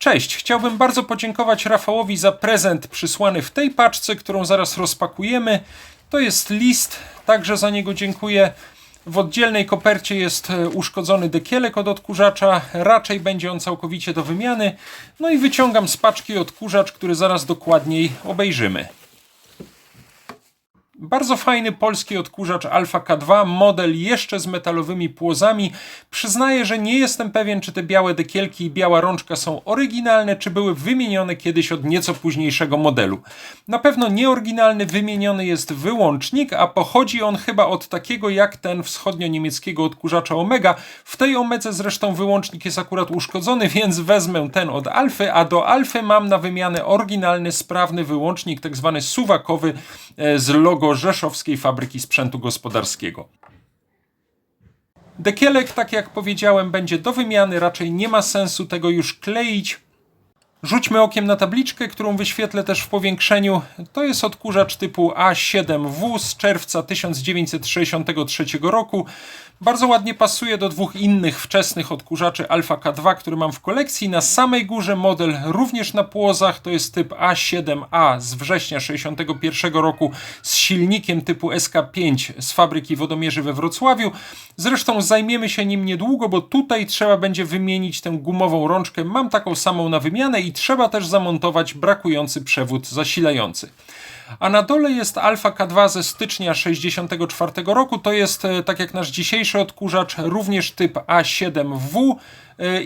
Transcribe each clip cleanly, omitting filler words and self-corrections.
Cześć, chciałbym bardzo podziękować Rafałowi za prezent przysłany w tej paczce, którą zaraz rozpakujemy. To jest list, także za niego dziękuję. W oddzielnej kopercie jest uszkodzony dekielek od odkurzacza, raczej będzie on całkowicie do wymiany. No i wyciągam z paczki odkurzacz, który zaraz dokładniej obejrzymy. Bardzo fajny polski odkurzacz Alpha K2, model jeszcze z metalowymi płozami. Przyznaję, że nie jestem pewien, czy te białe dekielki i biała rączka są oryginalne, czy były wymienione kiedyś od nieco późniejszego modelu. Na pewno nieoryginalny, wymieniony jest wyłącznik, a pochodzi on chyba od takiego jak ten wschodnio-niemieckiego odkurzacza Omega. W tej Omedze zresztą wyłącznik jest akurat uszkodzony, więc wezmę ten od Alfy, a do Alfy mam na wymianę oryginalny, sprawny wyłącznik, tak zwany suwakowy z logo Rzeszowskiej Fabryki Sprzętu Gospodarskiego. Dekielek, tak jak powiedziałem, będzie do wymiany, raczej nie ma sensu tego już kleić. Rzućmy okiem na tabliczkę, którą wyświetlę też w powiększeniu. To jest odkurzacz typu A7W z czerwca 1963 roku. Bardzo ładnie pasuje do dwóch innych wczesnych odkurzaczy Alpha K2, które mam w kolekcji. Na samej górze model również na płozach, to jest typ A7A z września 1961 roku z silnikiem typu SK5 z fabryki wodomierzy we Wrocławiu. Zresztą zajmiemy się nim niedługo, bo tutaj trzeba będzie wymienić tę gumową rączkę. Mam taką samą na wymianę i trzeba też zamontować brakujący przewód zasilający. A na dole jest Alpha K2 ze stycznia 1964 roku. To jest, tak jak nasz dzisiejszy odkurzacz, również typ A7W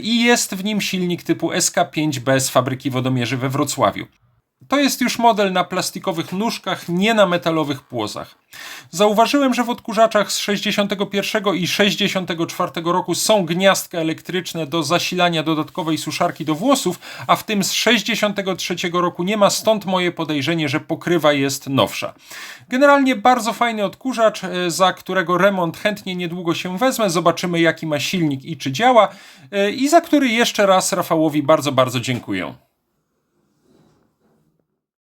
i jest w nim silnik typu SK5B z fabryki wodomierzy we Wrocławiu. To jest już model na plastikowych nóżkach, nie na metalowych płozach. Zauważyłem, że w odkurzaczach z 61 i 64 roku są gniazdka elektryczne do zasilania dodatkowej suszarki do włosów, a w tym z 63 roku nie ma, stąd moje podejrzenie, że pokrywa jest nowsza. Generalnie bardzo fajny odkurzacz, za którego remont chętnie niedługo się wezmę, zobaczymy jaki ma silnik i czy działa, i za który jeszcze raz Rafałowi bardzo dziękuję.